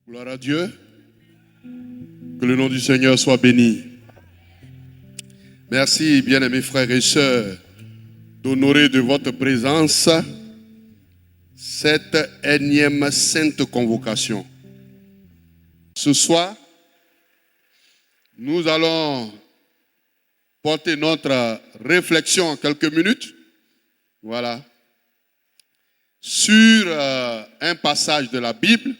Gloire à Dieu. Que le nom du Seigneur soit béni. Merci, bien-aimés frères et sœurs, d'honorer de votre présence cette énième sainte convocation. Ce soir, nous allons porter notre réflexion en quelques minutes, voilà, sur un passage de la Bible.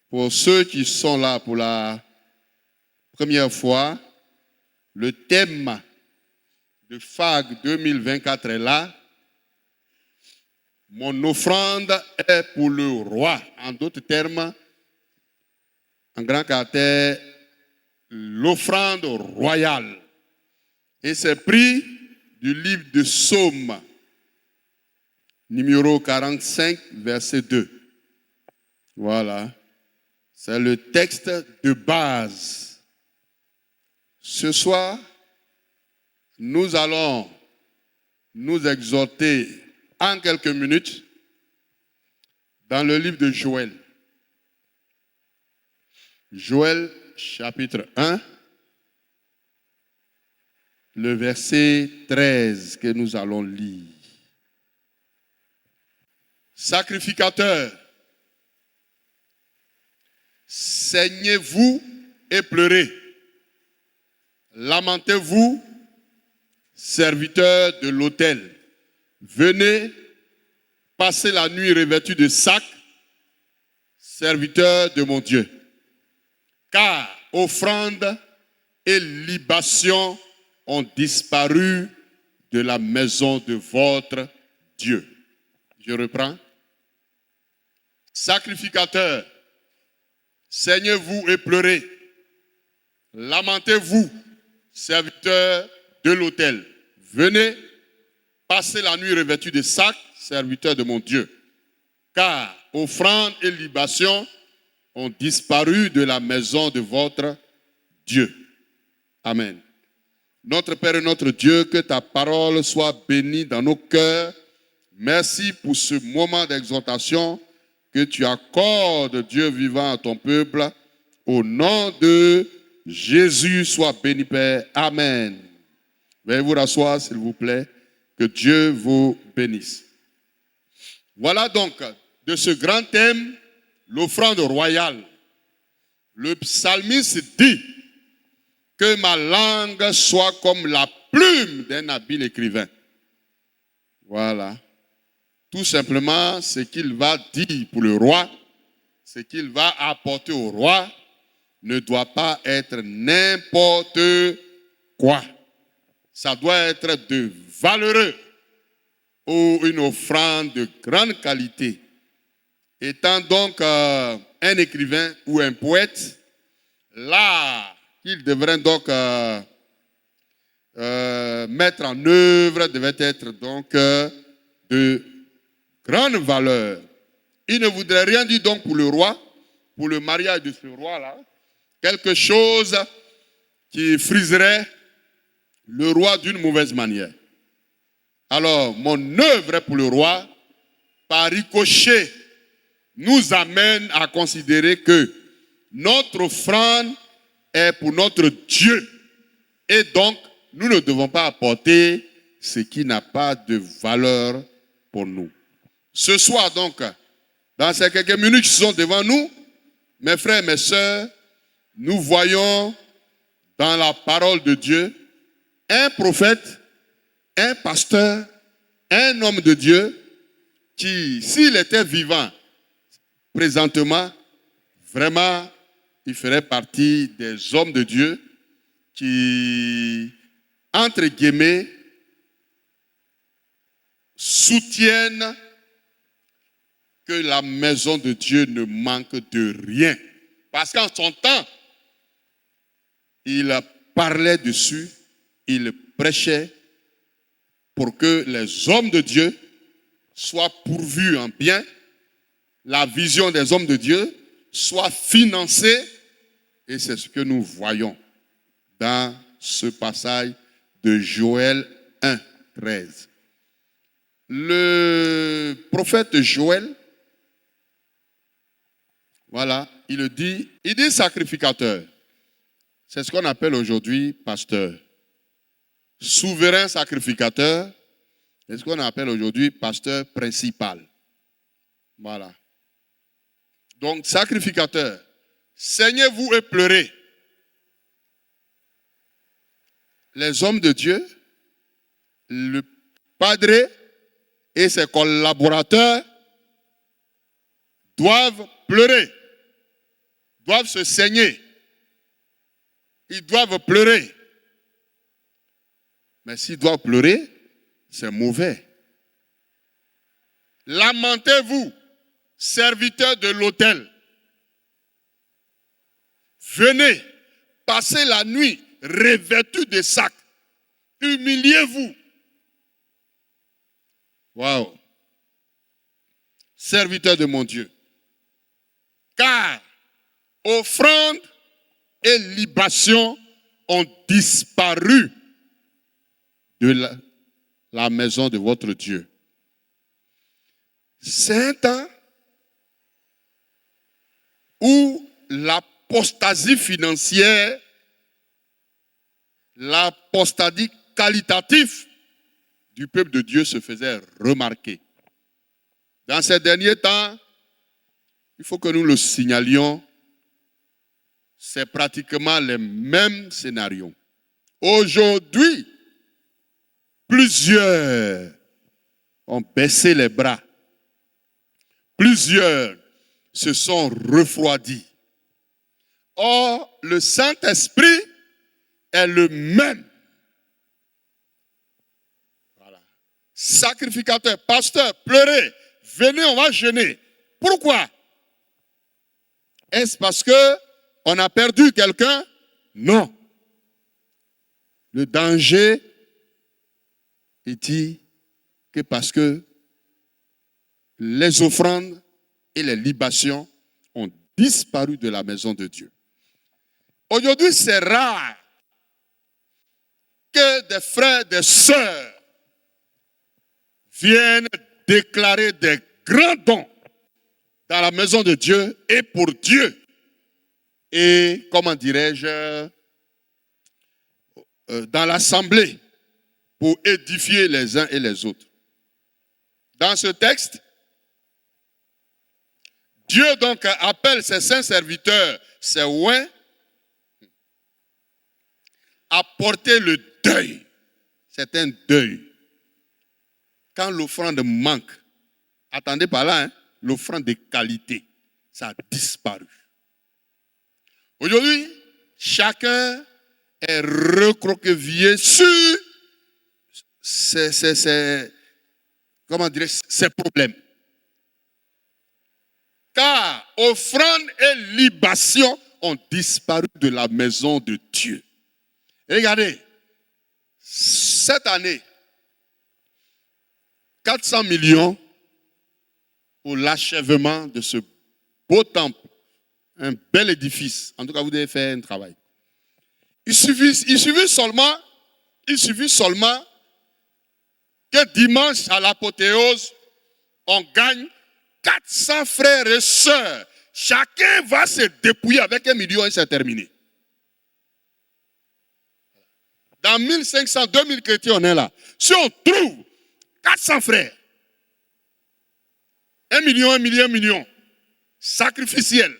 Pour ceux qui sont là pour la première fois, le thème de FAG 2024 est là. Mon offrande est pour le roi. En d'autres termes, en grand caractère, l'offrande royale. Et c'est pris du livre de Psaume, numéro 45, verset 2. Voilà. C'est le texte de base. Ce soir, nous allons nous exhorter en quelques minutes dans le livre de Joël. Joël, chapitre 1, le verset 13 que nous allons lire. Sacrificateurs, saignez-vous et pleurez. Lamentez-vous, serviteurs de l'autel. Venez passer la nuit revêtus de sacs, serviteurs de mon Dieu. Car offrandes et libations ont disparu de la maison de votre Dieu. Je reprends. Sacrificateurs, saignez-vous et pleurez. Lamentez-vous, serviteurs de l'autel. Venez passer la nuit revêtus de sacs, serviteurs de mon Dieu. Car offrandes et libations ont disparu de la maison de votre Dieu. Amen. Notre Père et notre Dieu, que ta parole soit bénie dans nos cœurs. Merci pour ce moment d'exhortation que tu accordes, Dieu vivant, à ton peuple. Au nom de Jésus, sois béni, Père. Amen. Veuillez vous rasseoir, s'il vous plaît. Que Dieu vous bénisse. Voilà donc de ce grand thème, l'offrande royale. Le psalmiste dit que ma langue soit comme la plume d'un habile écrivain. Voilà. Tout simplement, ce qu'il va dire pour le roi, ce qu'il va apporter au roi, ne doit pas être n'importe quoi. Ça doit être de valeureux ou une offrande de grande qualité. Étant donc un écrivain ou un poète, l'art qu'il devrait donc mettre en œuvre devait être donc de grande valeur. Il ne voudrait rien dire donc pour le roi, pour le mariage de ce roi-là, quelque chose qui friserait le roi d'une mauvaise manière. Alors, mon œuvre pour le roi, par ricochet, nous amène à considérer que notre offrande est pour notre Dieu. Et donc, nous ne devons pas apporter ce qui n'a pas de valeur pour nous. Ce soir donc, dans ces quelques minutes qui sont devant nous, mes frères et mes sœurs, nous voyons dans la parole de Dieu un prophète, un pasteur, un homme de Dieu qui, s'il était vivant présentement, vraiment, il ferait partie des hommes de Dieu qui, entre guillemets, soutiennent que la maison de Dieu ne manque de rien. Parce qu'en son temps, il parlait dessus, il prêchait pour que les hommes de Dieu soient pourvus en bien, la vision des hommes de Dieu soit financée, et c'est ce que nous voyons dans ce passage de Joël 1, 13. Le prophète Joël, voilà, il dit sacrificateur. C'est ce qu'on appelle aujourd'hui pasteur. Souverain sacrificateur, c'est ce qu'on appelle aujourd'hui pasteur principal. Voilà. Donc, sacrificateur, saignez-vous et pleurez. Les hommes de Dieu, le Padre et ses collaborateurs doivent pleurer, doivent se saigner. Ils doivent pleurer. Mais s'ils doivent pleurer, c'est mauvais. Lamentez-vous, serviteurs de l'autel. Venez, passez la nuit revêtus de sacs. Humiliez-vous. Waouh. Serviteurs de mon Dieu. Car offrandes et libations ont disparu de la maison de votre Dieu. C'est un temps où l'apostasie financière, l'apostasie qualitative du peuple de Dieu se faisait remarquer. Dans ces derniers temps, il faut que nous le signalions, c'est pratiquement les mêmes scénarios. Aujourd'hui, plusieurs ont baissé les bras. Plusieurs se sont refroidis. Or, le Saint-Esprit est le même. Voilà. Sacrificateur, pasteur, pleurez, venez, on va jeûner. Pourquoi? Est-ce parce qu'on a perdu quelqu'un? Non. Le danger est dit que parce que les offrandes et les libations ont disparu de la maison de Dieu. Aujourd'hui, c'est rare que des frères, des sœurs viennent déclarer des grands dons dans la maison de Dieu et pour Dieu. Et, comment dirais-je, dans l'assemblée pour édifier les uns et les autres. Dans ce texte, Dieu donc appelle ses saints serviteurs, ses oins, à porter le deuil. C'est un deuil. Quand l'offrande manque, attendez par là, l'offrande de qualité, ça a disparu. Aujourd'hui, chacun est recroquevillé sur ses problèmes. Car offrandes et libations ont disparu de la maison de Dieu. Et regardez, cette année, 400 millions pour l'achèvement de ce beau temple, un bel édifice. En tout cas, vous devez faire un travail. Il suffit seulement que dimanche à l'apothéose, on gagne 400 frères et sœurs. Chacun va se dépouiller avec 1 million et c'est terminé. Dans 1500, 2000 chrétiens, on est là. Si on trouve 400 frères, 1 million, sacrificiel.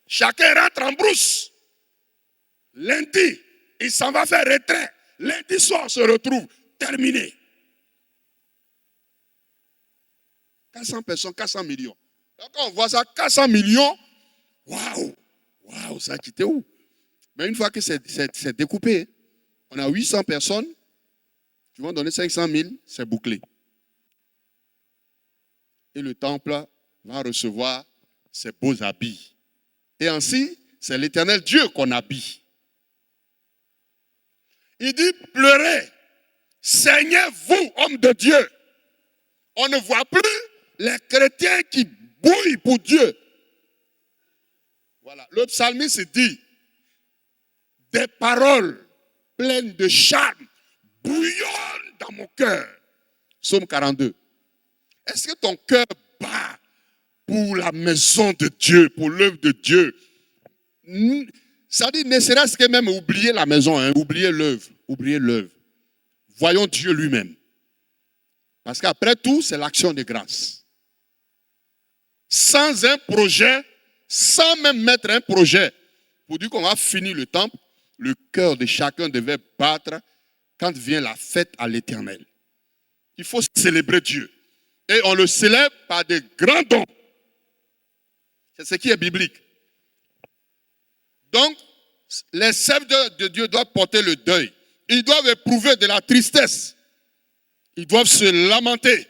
Chacun rentre en brousse. Lundi, il s'en va faire retrait. Lundi soir, on se retrouve. Terminé. 400 personnes, 400 millions. Donc, quand on voit ça, 400 millions, waouh, ça a quitté où? Mais une fois que c'est découpé, on a 800 personnes, qui vont donner 500 000, c'est bouclé. Et le temple va recevoir ses beaux habits. Et ainsi, c'est l'Éternel Dieu qu'on habille. Il dit, pleurez, saignez-vous, hommes de Dieu. On ne voit plus les chrétiens qui bouillent pour Dieu. Voilà. Le psalmiste dit, des paroles pleines de charme bouillonnent dans mon cœur. Psaume 42. Est-ce que ton cœur bat pour la maison de Dieu, pour l'œuvre de Dieu. Ça dit, ne serait-ce que même oublier la maison, hein, oublier l'œuvre. Voyons Dieu lui-même. Parce qu'après tout, c'est l'action de grâce. Sans un projet, sans même mettre un projet, pour dire qu'on va finir le temple, le cœur de chacun devait battre quand vient la fête à l'Éternel. Il faut célébrer Dieu. Et on le célèbre par des grands dons. C'est ce qui est biblique. Donc, les serviteurs de Dieu doivent porter le deuil. Ils doivent éprouver de la tristesse. Ils doivent se lamenter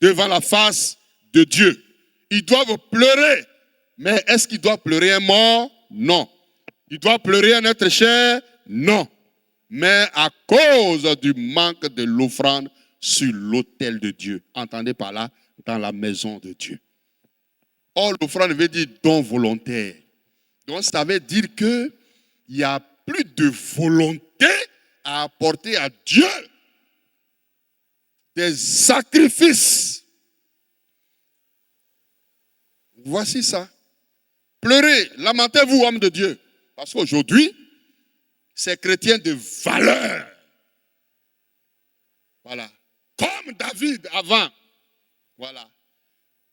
devant la face de Dieu. Ils doivent pleurer. Mais est-ce qu'ils doivent pleurer un mort? Non. Ils doivent pleurer un être cher? Non. Mais à cause du manque de l'offrande sur l'autel de Dieu. Entendez par là, dans la maison de Dieu. Or, l'offrande veut dire don volontaire. Donc, ça veut dire qu'il n'y a plus de volonté à apporter à Dieu des sacrifices. Voici ça. Pleurez, lamentez-vous, homme de Dieu. Parce qu'aujourd'hui, ces chrétiens de valeur, voilà, comme David avant, voilà,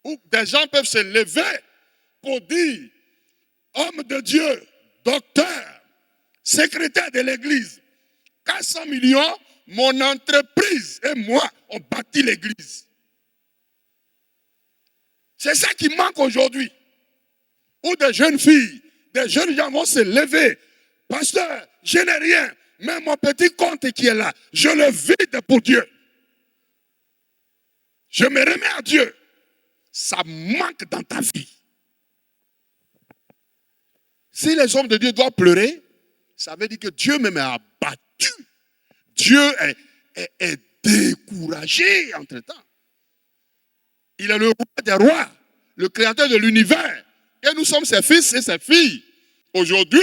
où des gens peuvent se lever pour dire, homme de Dieu, docteur, secrétaire de l'église, 400 millions, mon entreprise et moi, on bâtit l'église. C'est ça qui manque aujourd'hui. Où des jeunes filles, des jeunes gens vont se lever. Pasteur, je n'ai rien, mais mon petit compte qui est là, je le vide pour Dieu. Je me remets à Dieu. Ça manque dans ta vie. Si les hommes de Dieu doivent pleurer, ça veut dire que Dieu même est abattu. Dieu est découragé entre-temps. Il est le roi des rois, le créateur de l'univers. Et nous sommes ses fils et ses filles. Aujourd'hui,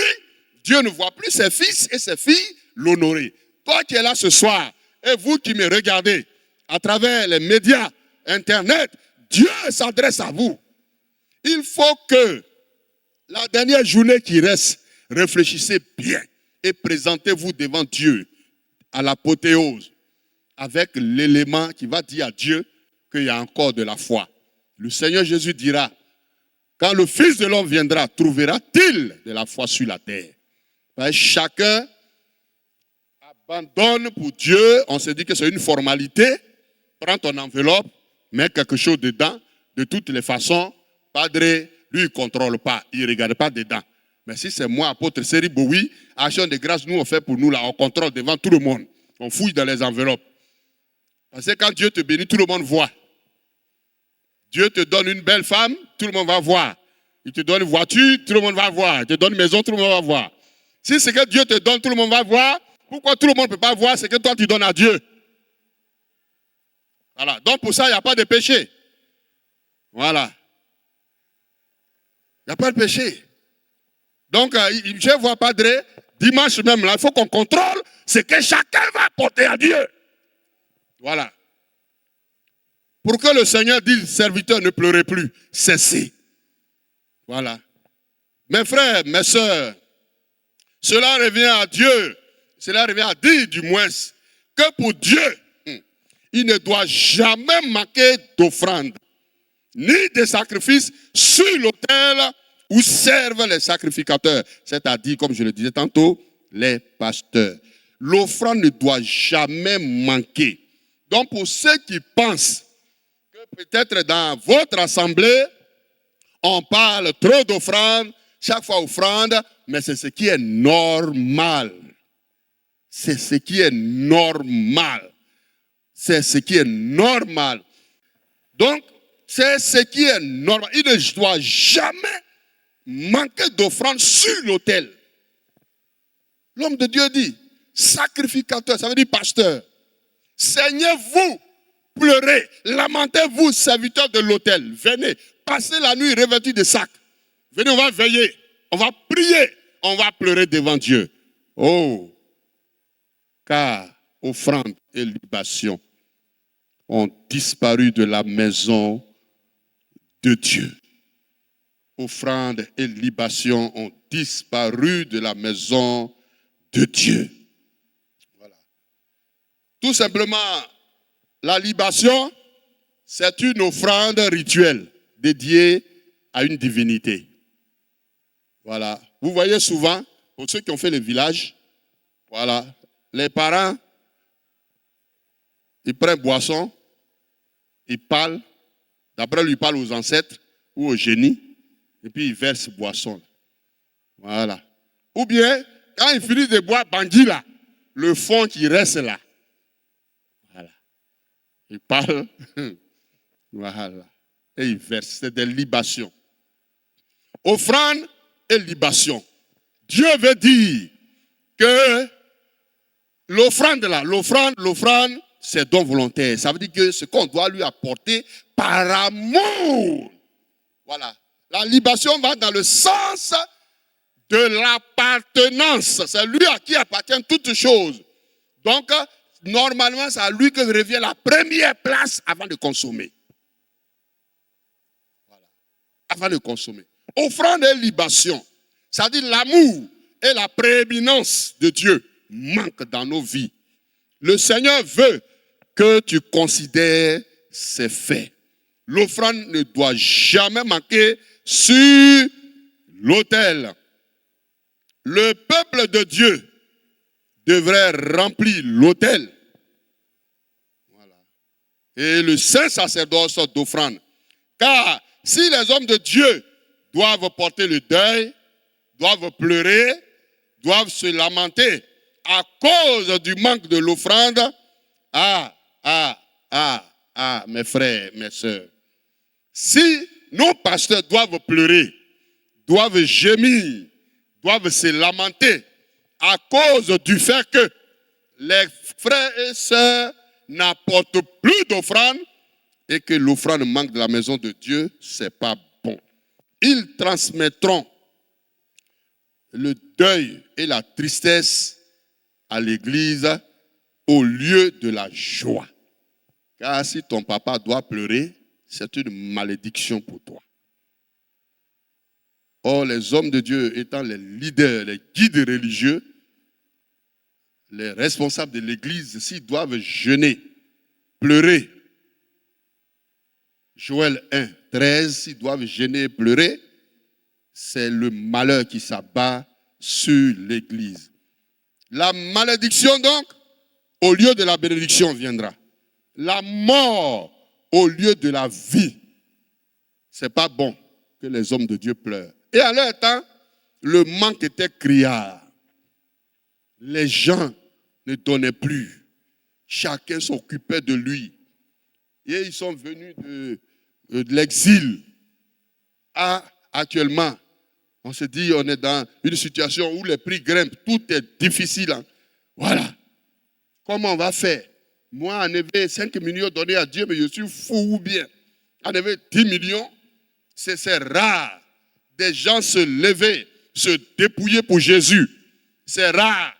Dieu ne voit plus ses fils et ses filles l'honorer. Toi qui es là ce soir, et vous qui me regardez à travers les médias, Internet, Dieu s'adresse à vous. Il faut que la dernière journée qui reste, réfléchissez bien et présentez-vous devant Dieu à l'apothéose avec l'élément qui va dire à Dieu qu'il y a encore de la foi. Le Seigneur Jésus dira, quand le Fils de l'homme viendra, trouvera-t-il de la foi sur la terre? Chacun abandonne pour Dieu, on se dit que c'est une formalité, prends ton enveloppe, mets quelque chose dedans, de toutes les façons, Padre, lui, il ne contrôle pas, il ne regarde pas dedans. Mais si c'est moi, apôtre Seri Boui, action de grâce, nous on fait pour nous là, on contrôle devant tout le monde. On fouille dans les enveloppes. Parce que quand Dieu te bénit, tout le monde voit. Dieu te donne une belle femme, tout le monde va voir. Il te donne une voiture, tout le monde va voir. Il te donne une maison, tout le monde va voir. Si c'est que Dieu te donne, tout le monde va voir. Pourquoi tout le monde ne peut pas voir? C'est que toi, tu donnes à Dieu. Voilà. Donc pour ça, il n'y a pas de péché. Voilà. Il n'y a pas de péché. Donc, je vois Padre, dimanche même, là, il faut qu'on contrôle ce que chacun va apporter à Dieu. Voilà. Pour que le Seigneur dise, serviteur, ne pleurez plus, cessez. Voilà. Mes frères, mes sœurs, cela revient à Dieu, cela revient à dire du moins que pour Dieu, il ne doit jamais manquer d'offrande, ni de sacrifices sur l'autel où servent les sacrificateurs, c'est-à-dire, comme je le disais tantôt, les pasteurs. L'offrande ne doit jamais manquer. Donc, pour ceux qui pensent que peut-être dans votre assemblée, on parle trop d'offrande, chaque fois offrande, mais c'est ce qui est normal. C'est ce qui est normal. C'est ce qui est normal. Donc, c'est ce qui est normal. Il ne doit jamais manquer d'offrande sur l'autel. L'homme de Dieu dit, sacrificateur, ça veut dire pasteur. Saignez-vous, pleurez, lamentez-vous, serviteurs de l'autel. Venez, passez la nuit revêtus de sacs. Venez, on va veiller, on va prier, on va pleurer devant Dieu. Oh, car offrande et libation ont disparu de la maison de Dieu. Offrandes et libations ont disparu de la maison de Dieu. Voilà. Tout simplement, la libation, c'est une offrande rituelle dédiée à une divinité. Voilà. Vous voyez souvent, pour ceux qui ont fait le village, voilà, les parents, ils prennent boisson, ils parlent, d'après ils parlent aux ancêtres ou aux génies, et puis ils versent boisson. Voilà. Ou bien, quand ils finissent de boire bandit là, le fond qui reste là. Voilà. Ils parlent. Voilà. Et ils versent. C'est des libations. Offrande et libation. Dieu veut dire que l'offrande là, l'offrande, c'est don volontaire. Ça veut dire que ce qu'on doit lui apporter par amour. Voilà. La libation va dans le sens de l'appartenance. C'est lui à qui appartiennent toutes choses. Donc, normalement, c'est à lui que revient la première place avant de consommer. Voilà. Avant de consommer. Offrande et libation. Ça veut dire l'amour et la prééminence de Dieu manquent dans nos vies. Le Seigneur veut que tu considères ses faits. L'offrande ne doit jamais manquer sur l'autel. Le peuple de Dieu devrait remplir l'autel. Voilà. Et le saint sacerdoce d'offrande. Car si les hommes de Dieu doivent porter le deuil, doivent pleurer, doivent se lamenter à cause du manque de l'offrande, mes frères, mes sœurs. Si nos pasteurs doivent pleurer, doivent gémir, doivent se lamenter à cause du fait que les frères et sœurs n'apportent plus d'offrande et que l'offrande manque de la maison de Dieu, ce n'est pas bon. Ils transmettront le deuil et la tristesse à l'église au lieu de la joie. Car si ton papa doit pleurer, c'est une malédiction pour toi. Or, les hommes de Dieu étant les leaders, les guides religieux, les responsables de l'église, s'ils doivent jeûner, pleurer, Joël 1, 13, s'ils doivent jeûner et pleurer, c'est le malheur qui s'abat sur l'église. La malédiction donc, au lieu de la bénédiction viendra. La mort au lieu de la vie. Ce n'est pas bon que les hommes de Dieu pleurent. Et à leur temps, le manque était criard. Les gens ne donnaient plus. Chacun s'occupait de lui. Et ils sont venus de l'exil. Actuellement, on se dit on est dans une situation où les prix grimpent. Tout est difficile. Hein. Voilà. Comment on va faire? Moi, en avait 5 millions donnés à Dieu, mais je suis fou ou bien. En avait 10 millions. C'est rare. Des gens se lever, se dépouiller pour Jésus. C'est rare.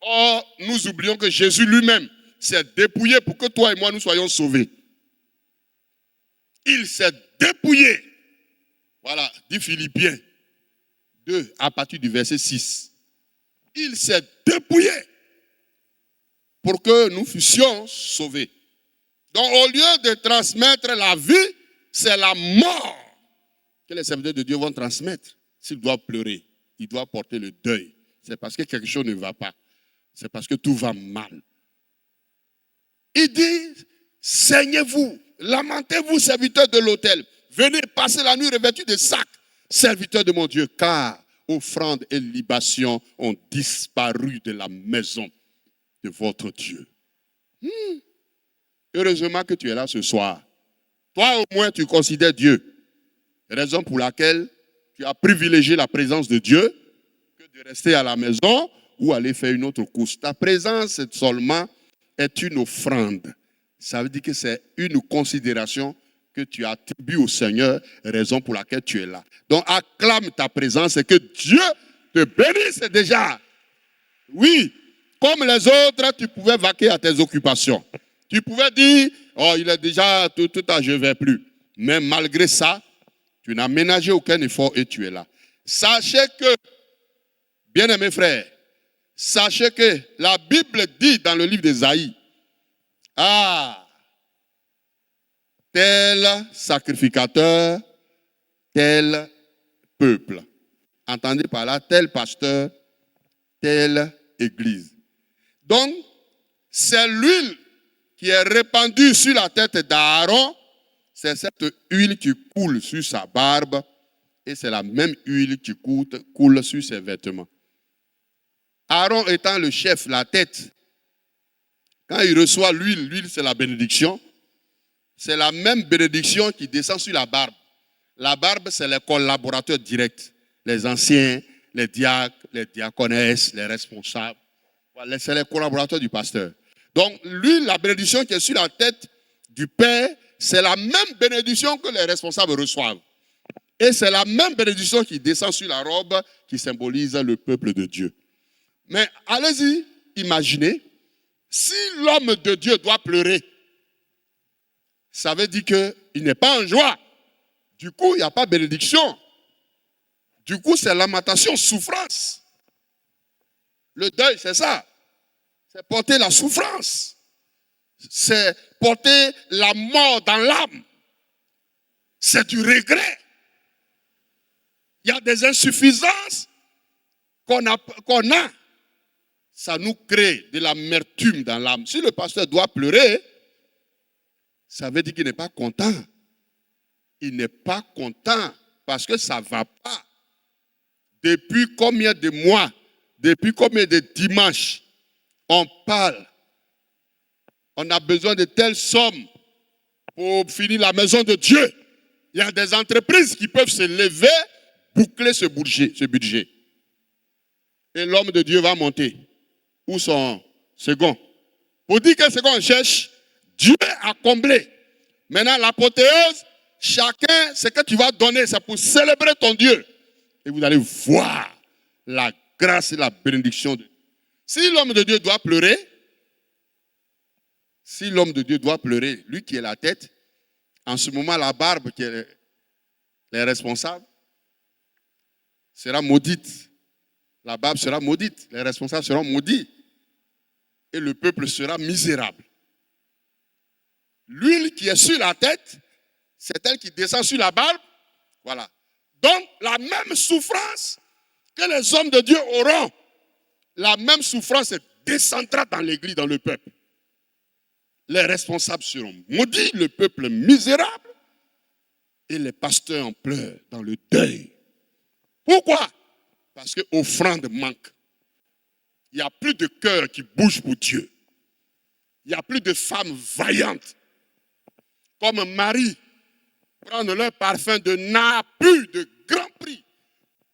Or, nous oublions que Jésus lui-même s'est dépouillé pour que toi et moi nous soyons sauvés. Il s'est dépouillé. Voilà, dit Philippiens 2 à partir du verset 6. Il s'est dépouillé pour que nous fussions sauvés. Donc, au lieu de transmettre la vie, c'est la mort que les serviteurs de Dieu vont transmettre. S'ils doivent pleurer, ils doivent porter le deuil. C'est parce que quelque chose ne va pas. C'est parce que tout va mal. Il dit, saignez-vous, lamentez-vous, serviteurs de l'autel. Venez passer la nuit revêtus de sacs, serviteurs de mon Dieu, car offrandes et libations ont disparu de la maison de votre Dieu. Heureusement que tu es là ce soir. Toi au moins tu considères Dieu. Raison pour laquelle tu as privilégié la présence de Dieu que de rester à la maison ou aller faire une autre course. Ta présence seulement est une offrande. Ça veut dire que c'est une considération que tu attribues au Seigneur, raison pour laquelle tu es là. Donc acclame ta présence et que Dieu te bénisse déjà. Oui, comme les autres, tu pouvais vaquer à tes occupations. Tu pouvais dire, oh, il est déjà tout à je ne vais plus. Mais malgré ça, Tu n'as ménagé aucun effort et tu es là. Sachez que, bien-aimés frères, sachez que la Bible dit dans le livre d'Ésaïe, tel sacrificateur, tel peuple. Entendez par là, tel pasteur, telle église. Donc, c'est l'huile qui est répandue sur la tête d'Aaron. C'est cette huile qui coule sur sa barbe et c'est la même huile qui coule sur ses vêtements. Aaron étant le chef, la tête, quand il reçoit l'huile, l'huile c'est la bénédiction. C'est la même bénédiction qui descend sur la barbe. La barbe, c'est les collaborateurs directs, les anciens, les diacres, les diaconesses, les responsables. Voilà, c'est les collaborateurs du pasteur. Donc, l'huile, la bénédiction qui est sur la tête du Père, c'est la même bénédiction que les responsables reçoivent. Et c'est la même bénédiction qui descend sur la robe qui symbolise le peuple de Dieu. Mais allez-y, imaginez, si l'homme de Dieu doit pleurer, ça veut dire qu'il n'est pas en joie. Du coup, il n'y a pas de bénédiction. Du coup, c'est lamentation, souffrance. Le deuil, c'est ça. C'est porter la souffrance. C'est porter la mort dans l'âme. C'est du regret. Il y a des insuffisances qu'on a. Ça nous crée de l'amertume dans l'âme. Si le pasteur doit pleurer, ça veut dire qu'il n'est pas content. Il n'est pas content parce que ça ne va pas. Depuis combien de mois, depuis combien de dimanches, on parle. On a besoin de telles sommes pour finir la maison de Dieu. Il y a des entreprises qui peuvent se lever, boucler ce budget. Et l'homme de Dieu va monter. Où son second? Pour dire que second cherche, Dieu a comblé. Maintenant, l'apothéose, chacun, ce que tu vas donner, c'est pour célébrer ton Dieu. Et vous allez voir la grâce et la bénédiction de Dieu. Si l'homme de Dieu doit pleurer, lui qui est la tête, en ce moment, la barbe qui est les responsables sera maudite. La barbe sera maudite, les responsables seront maudits. Et le peuple sera misérable. L'huile qui est sur la tête, c'est elle qui descend sur la barbe. Voilà. Donc, la même souffrance que les hommes de Dieu auront, la même souffrance descendra dans l'église, dans le peuple. Les responsables seront maudits, le peuple misérable, et les pasteurs en pleurs dans le deuil. Pourquoi? Parce que l'offrande manque. Il n'y a plus de cœur qui bouge pour Dieu. Il n'y a plus de femmes vaillantes. Comme Marie, prendre leur parfum de Nabu, de grand prix.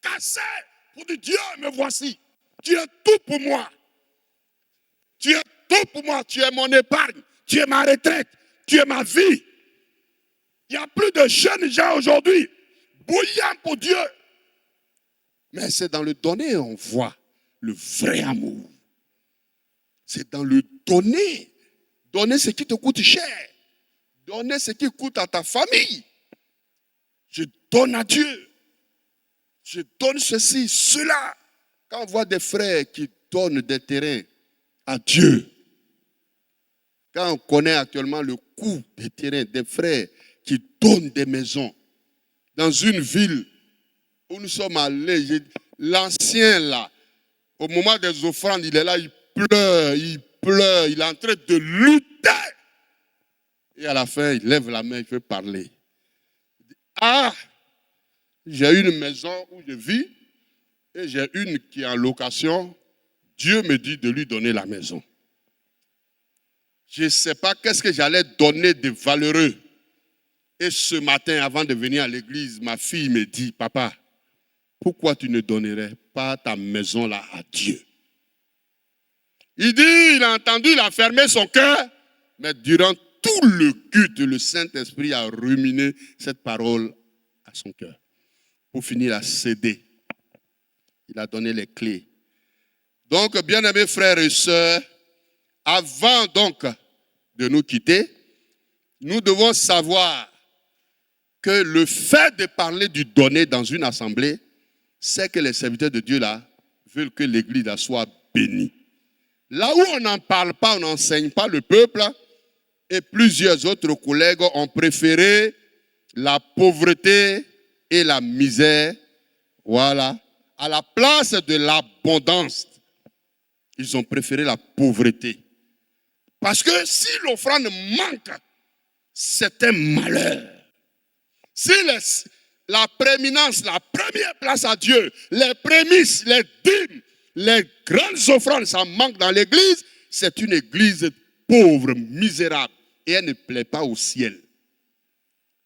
Cassé pour dire Dieu, me voici. Tu es tout pour moi. Tu es tout pour moi. Tu es mon épargne. Tu es ma retraite. Tu es ma vie. Il n'y a plus de jeunes gens aujourd'hui bouillants pour Dieu. Mais c'est dans le donner on voit le vrai amour. C'est dans le donner. Donner ce qui te coûte cher. Donner ce qui coûte à ta famille. Je donne à Dieu. Je donne ceci, cela. Quand on voit des frères qui donnent des terrains à Dieu, quand on connaît actuellement le coût des terrains, des frères qui donnent des maisons dans une ville où nous sommes allés, l'ancien là, au moment des offrandes, il est là, il pleure, il est en train de lutter. Et à la fin, il lève la main, il veut parler. J'ai une maison où je vis et j'ai une qui est en location. Dieu me dit de lui donner la maison. Je ne sais pas qu'est-ce que j'allais donner de valeureux. Et ce matin, avant de venir à l'église, ma fille me dit, papa, pourquoi tu ne donnerais pas ta maison là à Dieu? Il dit, il a entendu, il a fermé son cœur, mais durant tout le culte, le Saint-Esprit a ruminé cette parole à son cœur. Pour finir, il a cédé. Il a donné les clés. Donc, bien-aimés frères et sœurs, avant donc de nous quitter, nous devons savoir que le fait de parler du donner dans une assemblée, c'est que les serviteurs de Dieu là veulent que l'église là soit bénie. Là où on n'en parle pas, on n'enseigne pas le peuple, et plusieurs autres collègues ont préféré la pauvreté et la misère, voilà, à la place de l'abondance. Ils ont préféré la pauvreté. Parce que si l'offrande manque, c'est un malheur. Si la prééminence, la première place à Dieu, les prémices, les dîmes, les grandes offrandes, ça manque dans l'église, c'est une église pauvre, misérable, et elle ne plaît pas au ciel.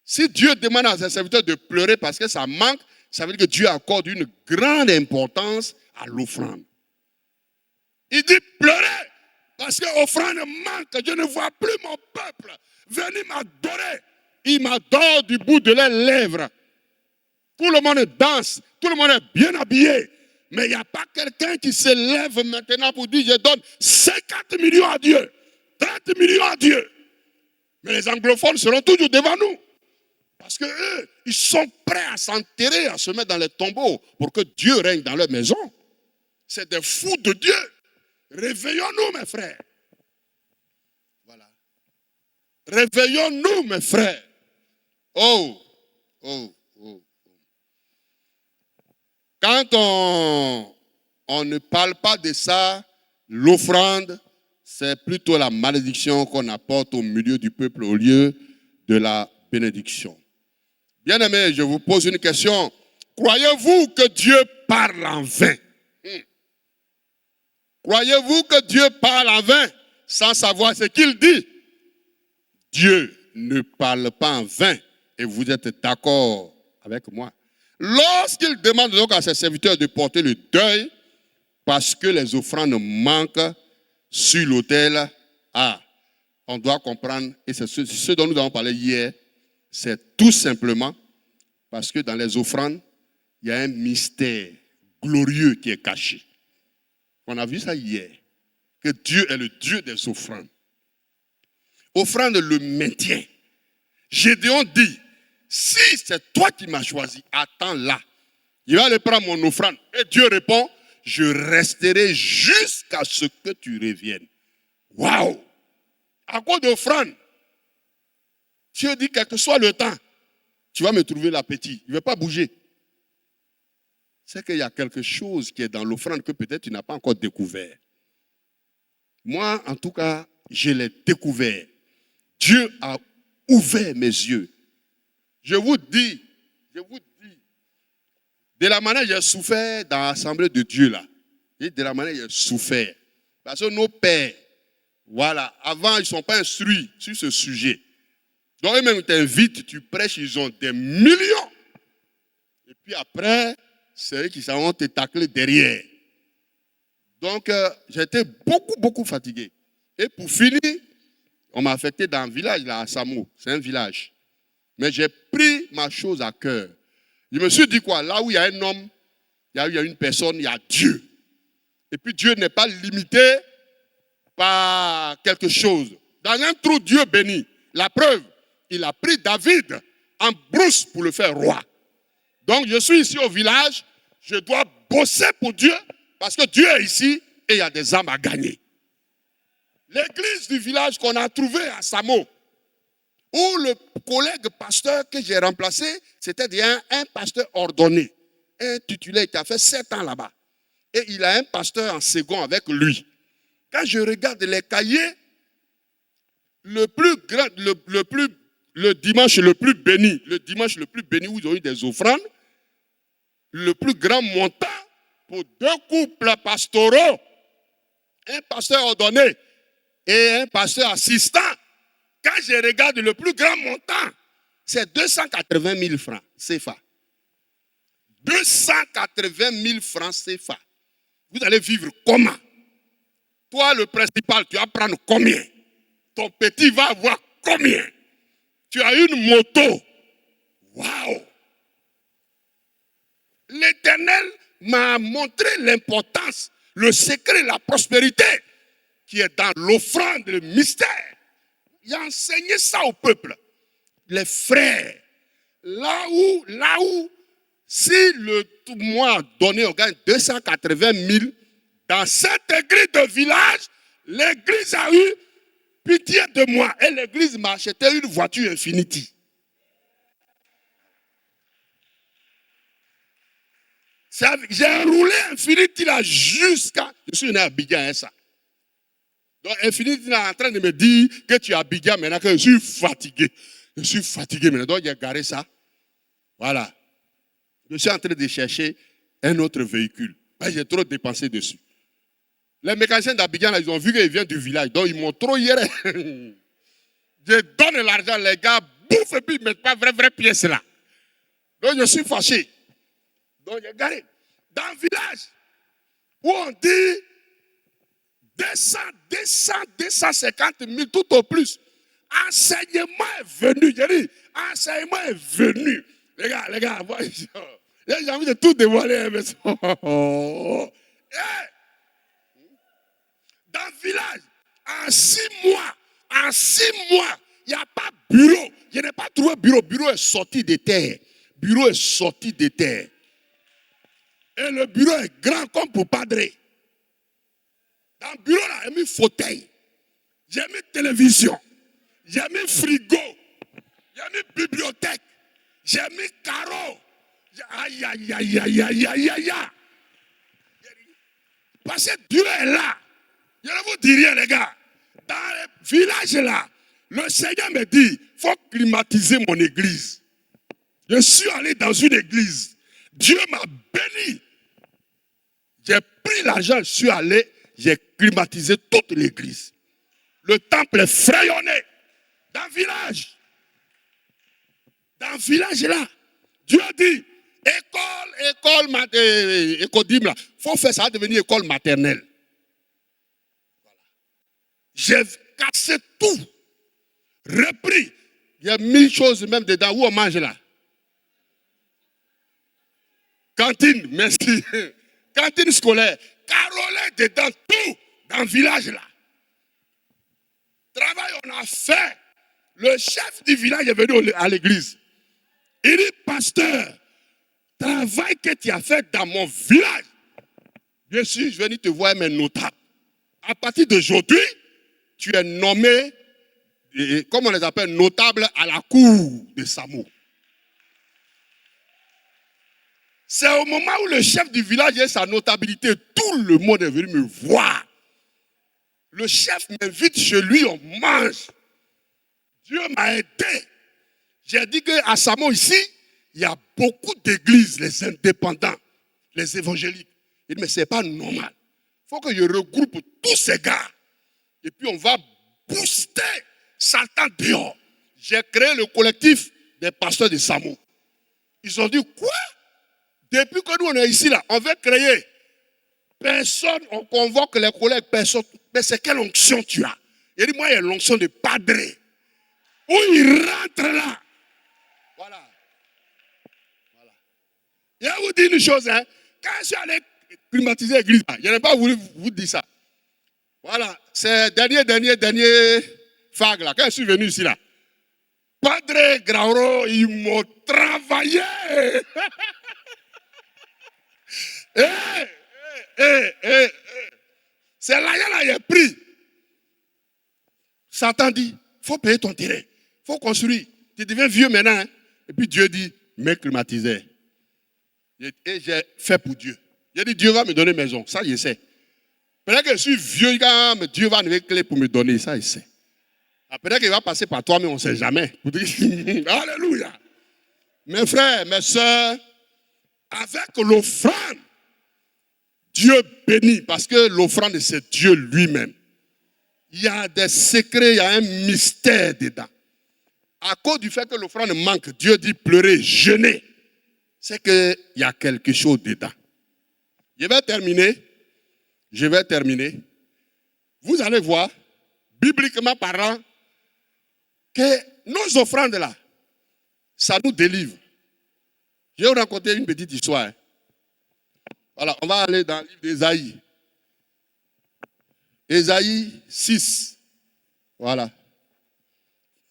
Si Dieu demande à ses serviteurs de pleurer parce que ça manque, ça veut dire que Dieu accorde une grande importance à l'offrande. Il dit pleurez parce que l'offrande manque, je ne vois plus mon peuple venir m'adorer. Il m'adore du bout de leurs lèvres. Tout le monde danse, tout le monde est bien habillé. Mais il n'y a pas quelqu'un qui se lève maintenant pour dire je donne 50 millions à Dieu, 30 millions à Dieu. Mais les anglophones seront toujours devant nous. Parce qu'eux, ils sont prêts à s'enterrer, à se mettre dans les tombeaux pour que Dieu règne dans leur maison. C'est des fous de Dieu. Réveillons-nous, mes frères. Voilà. Réveillons-nous, mes frères. Oh. Quand on ne parle pas de ça, l'offrande, c'est plutôt la malédiction qu'on apporte au milieu du peuple au lieu de la bénédiction. Bien-aimés, je vous pose une question. Croyez-vous que Dieu parle en vain? Croyez-vous que Dieu parle en vain sans savoir ce qu'il dit? Dieu ne parle pas en vain et vous êtes d'accord avec moi. Lorsqu'il demande donc à ses serviteurs de porter le deuil parce que les offrandes manquent sur l'autel, on doit comprendre, et c'est ce dont nous avons parlé hier, c'est tout simplement parce que dans les offrandes, il y a un mystère glorieux qui est caché. On a vu ça hier, que Dieu est le Dieu des offrandes. Offrande le maintien. Gédéon dit, si c'est toi qui m'as choisi, attends là. Il va aller prendre mon offrande. Et Dieu répond, je resterai jusqu'à ce que tu reviennes. Waouh! À cause d'offrande, Dieu dit, quel que soit le temps, tu vas me trouver l'appétit. Il ne va pas bouger. C'est qu'il y a quelque chose qui est dans l'offrande que peut-être tu n'as pas encore découvert. Moi, en tout cas, je l'ai découvert. Dieu a ouvert mes yeux. Je vous dis, de la manière dont j'ai souffert dans l'assemblée de Dieu là, et de la manière dont j'ai souffert. Parce que nos pères, voilà, avant, ils ne sont pas instruits sur ce sujet. Donc, eux-mêmes t'invitent, tu prêches, ils ont des millions. Et puis après, c'est eux qui vont te tacler derrière. Donc, j'étais beaucoup fatigué. Et pour finir, on m'a affecté dans un village, là, à Samo. C'est un village. Mais j'ai pris ma chose à cœur. Je me suis dit quoi? Là où il y a un homme, il y a une personne, il y a Dieu. Et puis Dieu n'est pas limité par quelque chose. Dans un trou, Dieu bénit. La preuve, il a pris David en brousse pour le faire roi. Donc je suis ici au village, je dois bosser pour Dieu parce que Dieu est ici et il y a des âmes à gagner. L'église du village qu'on a trouvé à Samo, où le collègue pasteur que j'ai remplacé, c'était un pasteur ordonné, un titulaire qui a fait 7 ans là-bas. Et il a un pasteur en second avec lui. Quand je regarde les cahiers, le dimanche le plus béni où ils ont eu des offrandes, le plus grand montant pour 2 couples pastoraux, un pasteur ordonné et un pasteur assistant. Quand je regarde le plus grand montant, c'est 280 000 francs CFA. 280 000 francs CFA. Vous allez vivre comment? Toi, le principal, tu vas prendre combien? Ton petit va avoir combien? Tu as une moto. Waouh! L'Éternel m'a montré l'importance, le secret, la prospérité qui est dans l'offrande, le mystère. Il a enseigné ça au peuple. Les frères, là où, si le mois donné, on gagne 280 000, dans cette église de village, l'église a eu pitié de moi. Et l'église m'a acheté une voiture Infiniti. J'ai roulé Infiniti là jusqu'à... Je suis né à Abidjan, ça. Donc Infiniti est en train de me dire que tu es à Abidjan maintenant, que je suis fatigué. Je suis fatigué maintenant, donc j'ai garé ça. Voilà. Je suis en train de chercher un autre véhicule. J'ai trop dépensé dessus. Les mécaniciens d'Abidjan, ils ont vu qu'il vient du village. Donc, ils m'ont trop hier. Je donne l'argent, les gars bouffent et puis ils ne mettent pas vraie pièce là. Donc, je suis fâché. Donc, j'ai garé. Dans le village, où on dit 250 000 tout au plus. Enseignement est venu. J'ai dit, enseignement est venu. Les gars, j'ai envie de tout dévoiler. Mais... Dans le village, en 6 mois, il n'y a pas de bureau. Je n'ai pas trouvé bureau. Bureau est sorti de terre. Bureau est sorti de terre. Et le bureau est grand comme pour Padre. Dans le bureau, là, j'ai mis fauteuil. J'ai mis télévision. J'ai mis frigo. J'ai mis bibliothèque. J'ai mis carreau. Aïe. Parce que Dieu est là. Je ne vous dis rien, les gars. Dans le village là, le Seigneur me dit, il faut climatiser mon église. Je suis allé dans une église. Dieu m'a béni. J'ai pris l'argent, je suis allé, j'ai climatisé toute l'église. Le temple est frayonné. Dans le village. Dans le village là, Dieu a dit, école dim là, il faut faire ça devenir école maternelle. J'ai cassé tout, repris. Il y a 1000 choses même dedans. Où on mange là? Cantine, merci. Cantine scolaire. Carolin dedans, tout dans le village là. Travail on a fait. Le chef du village est venu à l'église. Il dit, pasteur, travail que tu as fait dans mon village. Bien sûr, je vais venir te voir mes notables. À partir d'aujourd'hui, tu es nommé, comme on les appelle, notable à la cour de Samo. C'est au moment où le chef du village a sa notabilité, tout le monde est venu me voir. Le chef m'invite chez lui, on mange. Dieu m'a aidé. J'ai dit qu'à Samo ici, il y a beaucoup d'églises, les indépendants, les évangéliques. Il dit, mais ce n'est pas normal. Il faut que je regroupe tous ces gars. Et puis on va booster Satan dehors. J'ai créé le collectif des pasteurs de Samo. Ils ont dit, quoi? Depuis que nous on est ici là, on veut créer. Personne, on convoque les collègues, personne. Mais c'est quelle onction tu as? Il dit, moi, il y a l'onction de Padre. Où il rentre là. Voilà. Je vais vous dire une chose, hein. Quand je suis allé climatiser l'église, je n'ai pas voulu vous dire ça. Voilà, c'est dernier fag là. Quand je suis venu ici là, Padre Grauro, ils m'ont travaillé. C'est là il a pris. Satan dit, il faut payer ton terrain, il faut construire. Tu deviens vieux maintenant. Hein? Et puis Dieu dit, mais climatiser. Et j'ai fait pour Dieu. J'ai dit, Dieu va me donner maison. Ça, je sais. Peut-être que je suis vieux, mais Dieu va donner clé pour me donner. Ça, je sais. Peut-être qu'il va passer par toi, mais on ne sait jamais. Alléluia. Mes frères, mes soeurs, avec l'offrande, Dieu bénit, parce que l'offrande, c'est Dieu lui-même. Il y a des secrets, il y a un mystère dedans. À cause du fait que l'offrande manque, Dieu dit pleurer, jeûner. C'est qu'il y a quelque chose dedans. Je vais terminer. Vous allez voir, bibliquement parlant, que nos offrandes là, ça nous délivre. Je vais vous raconter une petite histoire. Voilà, on va aller dans le livre d'Ésaïe. Ésaïe 6. Voilà.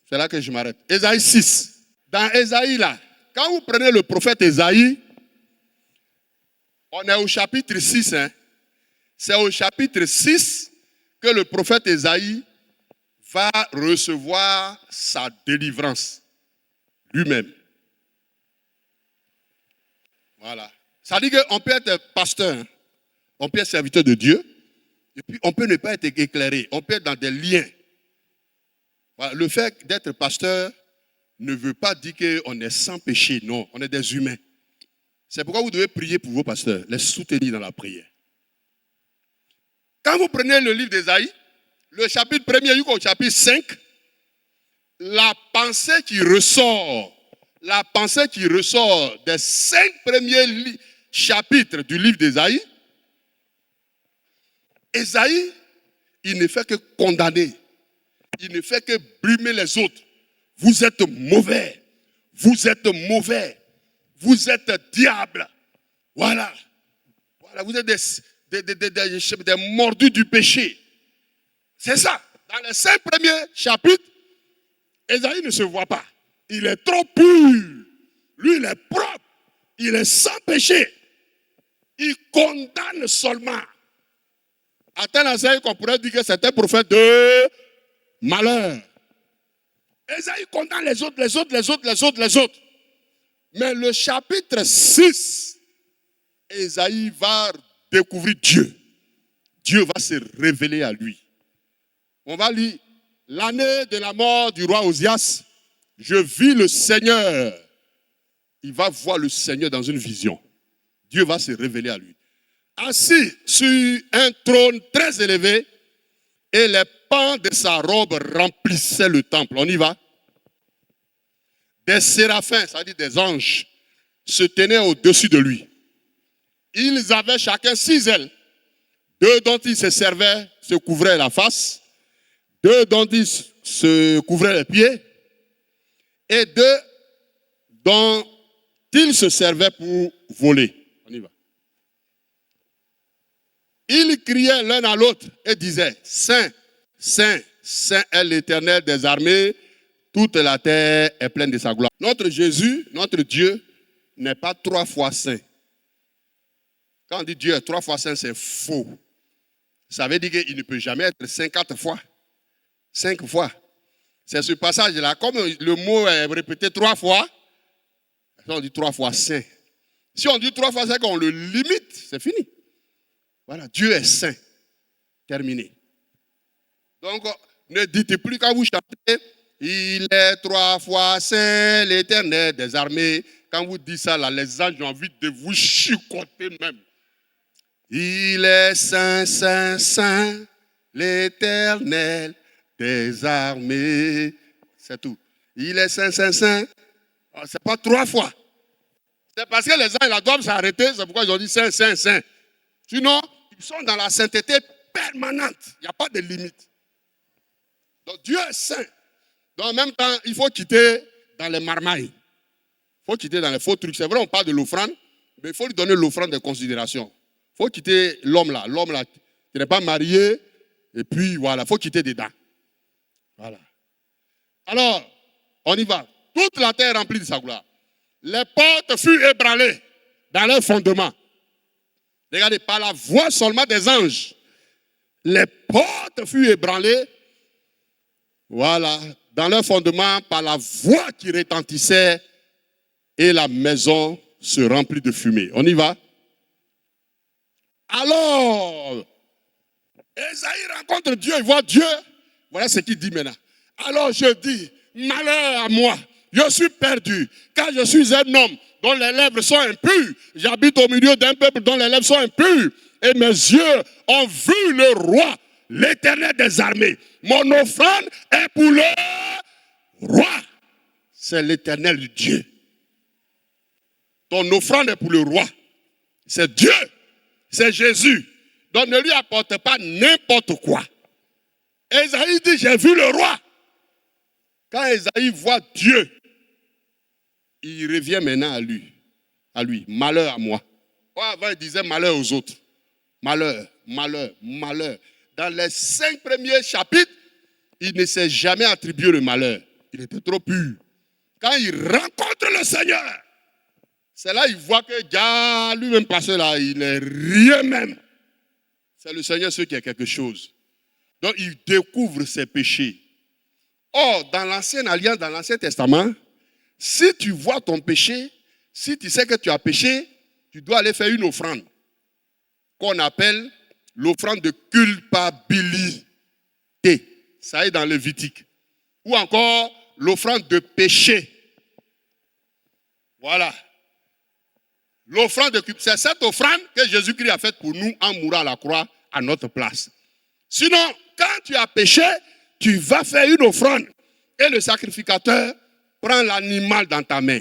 C'est là que je m'arrête. Ésaïe 6. Dans Ésaïe là, quand vous prenez le prophète Ésaïe, on est au chapitre 6. C'est au chapitre 6 que le prophète Ésaïe va recevoir sa délivrance lui-même. Voilà. Ça dit qu'on peut être pasteur, on peut être serviteur de Dieu, et puis on peut ne pas être éclairé, on peut être dans des liens. Voilà. Le fait d'être pasteur ne veut pas dire qu'on est sans péché, non, on est des humains. C'est pourquoi vous devez prier pour vos pasteurs, les soutenir dans la prière. Quand vous prenez le livre d'Ésaïe, le chapitre 1er jusqu'au chapitre 5, la pensée qui ressort des 5 premiers chapitres du livre d'Ésaïe, Ésaïe, il ne fait que condamner, il ne fait que brimer les autres. Vous êtes mauvais, vous êtes mauvais, vous êtes diable. Voilà, vous êtes des mordus du péché. C'est ça. Dans les 5 premiers chapitres, Ésaïe ne se voit pas. Il est trop pur. Lui, il est propre. Il est sans péché. Il condamne seulement. À tel enseigne qu'on pourrait dire que c'est un prophète de malheur. Ésaïe condamne les autres. Mais le chapitre 6, Ésaïe va découvrir Dieu. Dieu va se révéler à lui. On va lire l'année de la mort du roi Osias. Je vis le Seigneur. Il va voir le Seigneur dans une vision. Dieu va se révéler à lui. Assis sur un trône très élevé, et les pans de sa robe remplissaient le temple. On y va. Des séraphins, c'est-à-dire des anges, se tenaient au-dessus de lui. Ils avaient chacun 6 ailes. 2 dont ils se servaient, se couvraient la face. 2 dont ils se couvraient les pieds. Et 2 dont ils se servaient pour voler. On y va. Ils criaient l'un à l'autre et disaient, Saint, Saint, Saint est l'Éternel des armées, toute la terre est pleine de sa gloire. Notre Jésus, notre Dieu, n'est pas 3 fois saint. Quand on dit Dieu est 3 fois saint, c'est faux. Ça veut dire qu'il ne peut jamais être 50 fois. 5 fois. C'est ce passage-là. Comme le mot est répété 3 fois, on dit 3 fois saint. Si on dit 3 fois saint, qu'on le limite, c'est fini. Voilà, Dieu est saint. Terminé. Donc, ne dites plus quand vous chantez, il est 3 fois saint, l'Éternel des armées. Quand vous dites ça, là, les anges ont envie de vous chicoter même. Il est saint, saint, saint, l'Éternel des armées. C'est tout. Il est saint, saint, saint. C'est pas 3 fois. C'est parce que les anges là, doivent s'arrêter. C'est pourquoi ils ont dit saint, saint, saint. Sinon, ils sont dans la sainteté permanente. Il n'y a pas de limite. Donc Dieu est saint. Donc en même temps, il faut quitter dans les marmailles. Il faut quitter dans les faux trucs. C'est vrai, on parle de l'offrande, mais il faut lui donner l'offrande de considération. Il faut quitter l'homme là qui n'est pas marié. Et puis voilà, il faut quitter dedans. Voilà. Alors, on y va. Toute la terre remplie de sa gloire. Les portes furent ébranlées dans leur fondement. Regardez, par la voix seulement des anges. Les portes furent ébranlées. Voilà, dans leur fondement, par la voix qui retentissait, et la maison se remplit de fumée. On y va. Alors, Ésaïe rencontre Dieu, il voit Dieu. Voilà ce qu'il dit maintenant. Alors je dis, malheur à moi, je suis perdu, car je suis un homme dont les lèvres sont impures. J'habite au milieu d'un peuple dont les lèvres sont impures. Et mes yeux ont vu le roi, l'Éternel des armées. Mon offrande est pour le roi. C'est l'Éternel Dieu. Ton offrande est pour le roi. C'est Dieu. C'est Jésus. Donc ne lui apporte pas n'importe quoi. Ésaïe dit, j'ai vu le roi. Quand Ésaïe voit Dieu, il revient maintenant à lui. À lui. Malheur à moi. Avant, il disait malheur aux autres. Malheur, malheur, malheur. Dans les 5 premiers chapitres, il ne s'est jamais attribué le malheur. Il était trop pur. Quand il rencontre le le Seigneur. C'est là qu'il voit que Dieu, lui-même passé là, il n'est rien même. C'est le Seigneur ce qui est quelque chose. Donc il découvre ses péchés. Or, dans l'Ancienne Alliance, dans l'Ancien Testament, si tu vois ton péché, si tu sais que tu as péché, tu dois aller faire une offrande qu'on appelle l'offrande de culpabilité. Ça est dans Lévitique. Ou encore l'offrande de péché. Voilà. L'offrande de culpabilité. C'est cette offrande que Jésus-Christ a faite pour nous en mourant à la croix à notre place. Sinon, quand tu as péché, tu vas faire une offrande. Et le sacrificateur prend l'animal dans ta main.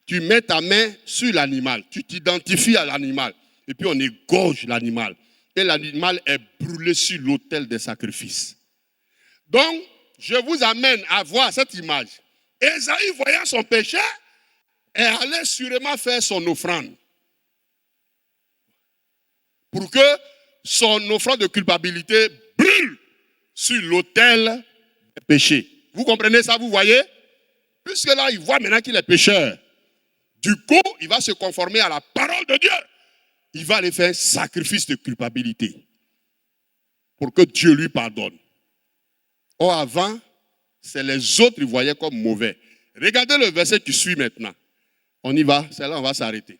Tu mets ta main sur l'animal. Tu t'identifies à l'animal. Et puis on égorge l'animal. Et l'animal est brûlé sur l'autel des sacrifices. Donc, je vous amène à voir cette image. Ésaïe, voyant son péché, est allé sûrement faire son offrande. Pour que son offrande de culpabilité brûle sur l'autel des péchés. Vous comprenez ça, vous voyez? Puisque là, il voit maintenant qu'il est pécheur. Du coup, il va se conformer à la parole de Dieu. Il va aller faire un sacrifice de culpabilité pour que Dieu lui pardonne. Or, avant, c'est les autres qui voyaient comme mauvais. Regardez le verset qui suit maintenant. On y va, c'est là on va s'arrêter.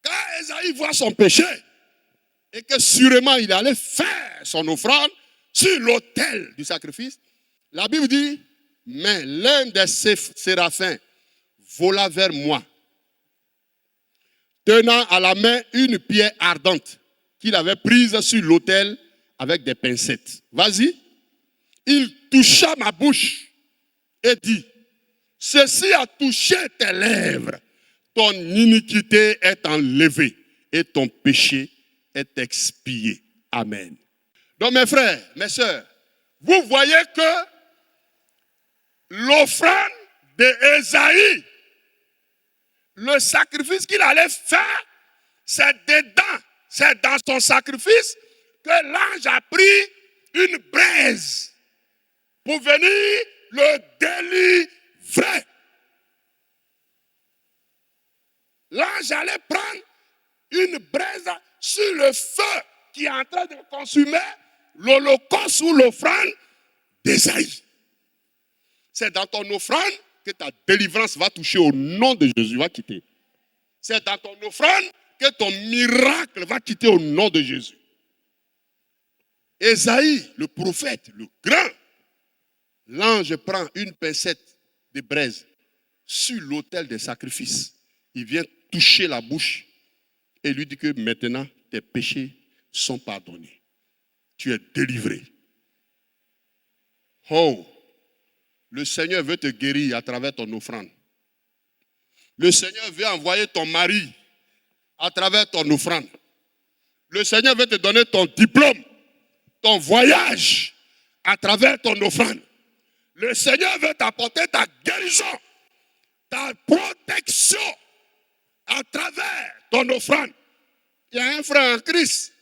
Quand Ésaïe voit son péché et que sûrement il allait faire son offrande sur l'autel du sacrifice, la Bible dit, mais l'un des séraphins vola vers moi, tenant à la main une pierre ardente qu'il avait prise sur l'autel avec des pincettes. Vas-y. Il toucha ma bouche et dit, ceci a touché tes lèvres. Ton iniquité est enlevée et ton péché est expié. Amen. Donc mes frères, mes sœurs, vous voyez que l'offrande d'Ésaïe, le sacrifice qu'il allait faire, c'est dedans, c'est dans son sacrifice que l'ange a pris une braise pour venir le délivrer. L'ange allait prendre une braise sur le feu qui est en train de consumer l'holocauste ou l'offrande d'Ésaïe. C'est dans ton offrande que ta délivrance va toucher au nom de Jésus, va quitter. C'est dans ton offrande que ton miracle va quitter au nom de Jésus. Ésaïe, le prophète, le grand, l'ange prend une pincette de braise sur l'autel des sacrifices. Il vient toucher la bouche et lui dit que maintenant tes péchés sont pardonnés. Tu es délivré. Oh, le Seigneur veut te guérir à travers ton offrande. Le Seigneur veut envoyer ton mari à travers ton offrande. Le Seigneur veut te donner ton diplôme, ton voyage à travers ton offrande. Le Seigneur veut t'apporter ta guérison, ta protection à travers ton offrande. Il y a un frère en Christ,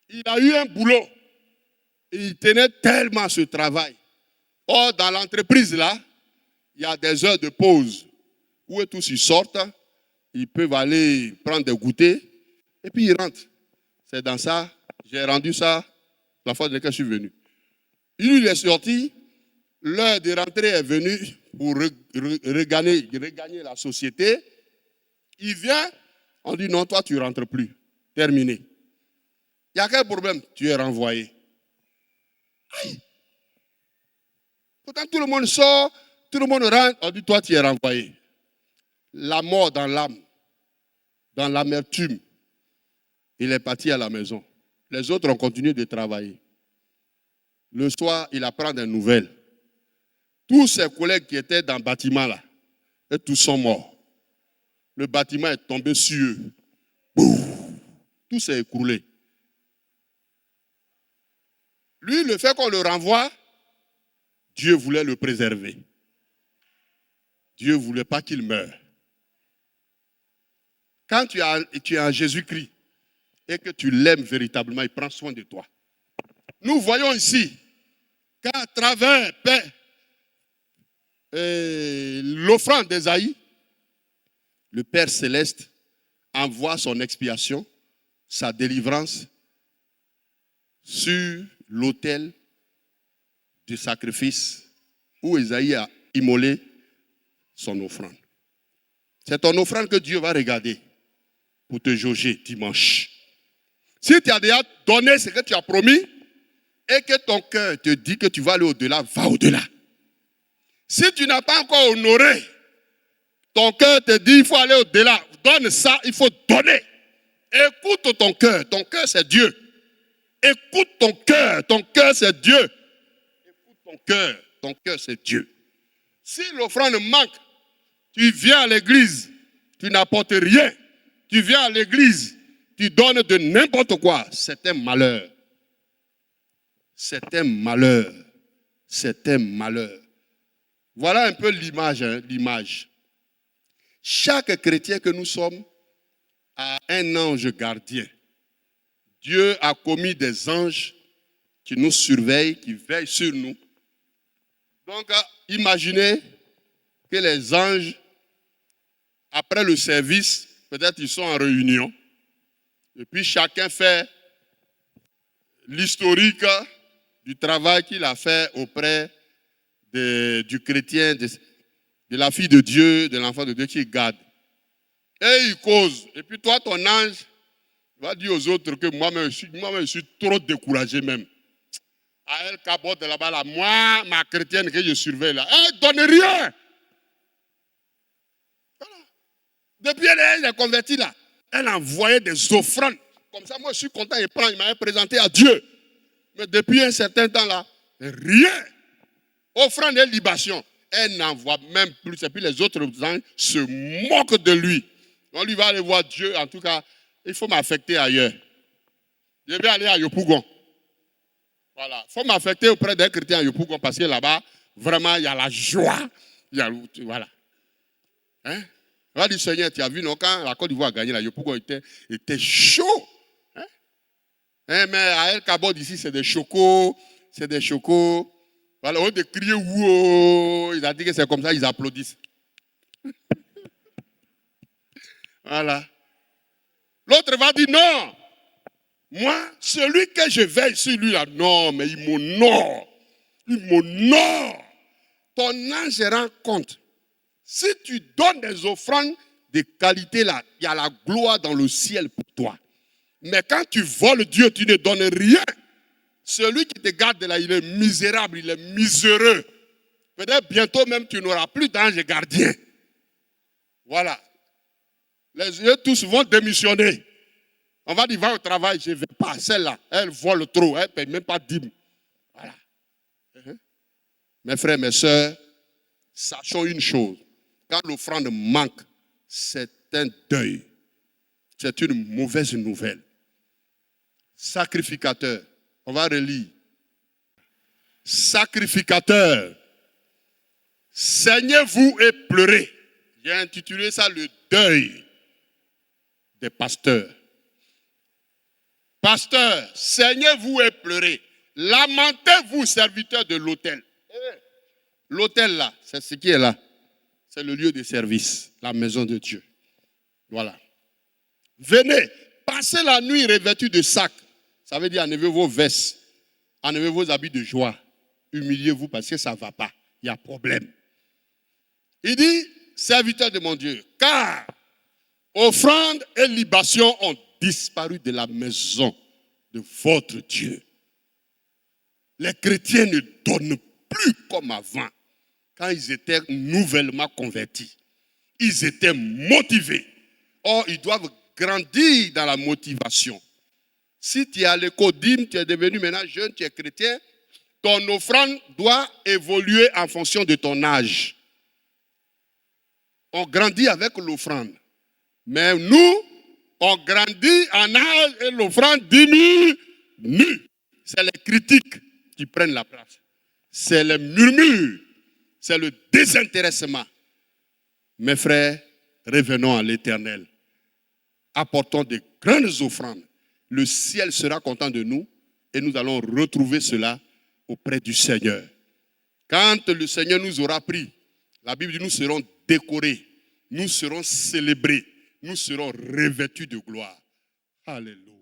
il a eu un boulot. Et il tenait tellement à ce travail. Or, dans l'entreprise là, il y a des heures de pause où tous ils sortent, ils peuvent aller prendre des goûters et puis ils rentrent. C'est dans ça, j'ai rendu ça la fois de laquelle je suis venu. Il est sorti, l'heure de rentrer est venue pour regagner la société. Il vient, on dit non, toi tu ne rentres plus. Terminé. Il y a quel problème? Tu es renvoyé. Aïe. Pourtant tout le monde sort, tout le monde rentre, on dit toi tu es renvoyé. La mort dans l'âme, dans l'amertume, il est parti à la maison. Les autres ont continué de travailler. Le soir, il apprend des nouvelles. Tous ses collègues qui étaient dans le bâtiment là, et tous sont morts. Le bâtiment est tombé sur eux. Bouf. Tout s'est écroulé. Lui, le fait qu'on le renvoie, Dieu voulait le préserver. Dieu ne voulait pas qu'il meure. Quand tu es en Jésus-Christ et que tu l'aimes véritablement, il prend soin de toi. Nous voyons ici qu'à travers l'offrande d'Ésaïe, le Père céleste envoie son expiation, sa délivrance sur l'autel du sacrifice où Ésaïe a immolé son offrande. C'est ton offrande que Dieu va regarder pour te jauger dimanche. Si tu as déjà donné ce que tu as promis et que ton cœur te dit que tu vas aller au-delà, va au-delà. Si tu n'as pas encore honoré, ton cœur te dit qu'il faut aller au-delà, donne ça, il faut donner. Écoute ton cœur c'est Dieu. Écoute ton cœur c'est Dieu. Écoute ton cœur c'est Dieu. Si l'offrande manque, tu viens à l'église, tu n'apportes rien. Tu viens à l'église, tu donnes de n'importe quoi. C'est un malheur. C'est un malheur. C'est un malheur. Voilà un peu l'image. Chaque chrétien que nous sommes a un ange gardien. Dieu a commis des anges qui nous surveillent, qui veillent sur nous. Donc, imaginez que les anges, après le service, peut-être ils sont en réunion, et puis chacun fait l'historique du travail qu'il a fait auprès du chrétien, de la fille de Dieu, de l'enfant de Dieu qui garde. Et il cause. Et puis toi, ton ange, va dire aux autres que moi-même, je suis trop découragé même. À elle cabote là-bas, là, moi, ma chrétienne que je surveille là, elle ne donne rien. Voilà. Depuis elle est convertie là, elle envoyait des offrandes. Comme ça, moi, je suis content, il m'avait présenté à Dieu. Mais depuis un certain temps là, rien. Offrande et libation. Elle n'envoie même plus. Et puis les autres anges se moquent de lui. On lui va aller voir Dieu. En tout cas, il faut m'affecter ailleurs. Je vais aller à Yopougon. Voilà. Il faut m'affecter auprès d'un chrétien à Yopougon parce que là-bas, vraiment, il y a la joie. Voilà. Hein? On va dire, Seigneur, tu as vu, non, quand la Côte d'Ivoire a gagné, la Yopougon était chaud. Hein? Mais à El Kabod, ici, c'est des chocos. C'est des chocos. Voilà, on de crier wow, ils ont dit que c'est comme ça, ils applaudissent. Voilà. L'autre va dire non. Moi, celui que je veille sur lui là, non, mais il m'honore. Il m'honore. Ton âme se rend compte. Si tu donnes des offrandes de qualité là, il y a la gloire dans le ciel pour toi. Mais quand tu voles Dieu, tu ne donnes rien. Celui qui te garde là, il est misérable, il est miséreux. Peut-être bientôt même tu n'auras plus d'ange gardien. Voilà. Les yeux tous vont démissionner. On va dire, va au travail, je ne vais pas. Celle-là, elle vole trop, elle ne paye même pas 10 000. Voilà. Mes frères, mes soeurs, sachons une chose. Quand l'offrande manque, c'est un deuil. C'est une mauvaise nouvelle. Sacrificateur. On va relire. Sacrificateur, saignez-vous et pleurez. J'ai intitulé ça le deuil des pasteurs. Pasteurs, saignez-vous et pleurez. Lamentez-vous, serviteurs de l'autel. L'autel là, c'est ce qui est là. C'est le lieu de service, la maison de Dieu. Voilà. Venez, passez la nuit revêtus de sacs. Ça veut dire enlevez vos vestes, enlevez vos habits de joie. Humiliez-vous parce que ça ne va pas. Il y a problème. Il dit, serviteur de mon Dieu, car offrandes et libations ont disparu de la maison de votre Dieu. Les chrétiens ne donnent plus comme avant, quand ils étaient nouvellement convertis. Ils étaient motivés. Or, ils doivent grandir dans la motivation. Si tu es à l'écodime, tu es devenu maintenant jeune, tu es chrétien, ton offrande doit évoluer en fonction de ton âge. On grandit avec l'offrande. Mais nous, on grandit en âge et l'offrande diminue. C'est les critiques qui prennent la place. C'est les murmures. C'est le désintéressement. Mes frères, revenons à l'Éternel. Apportons de grandes offrandes. Le ciel sera content de nous et nous allons retrouver cela auprès du Seigneur. Quand le Seigneur nous aura pris La Bible dit nous serons décorés, nous serons célébrés, nous serons revêtus de gloire. Alléluia.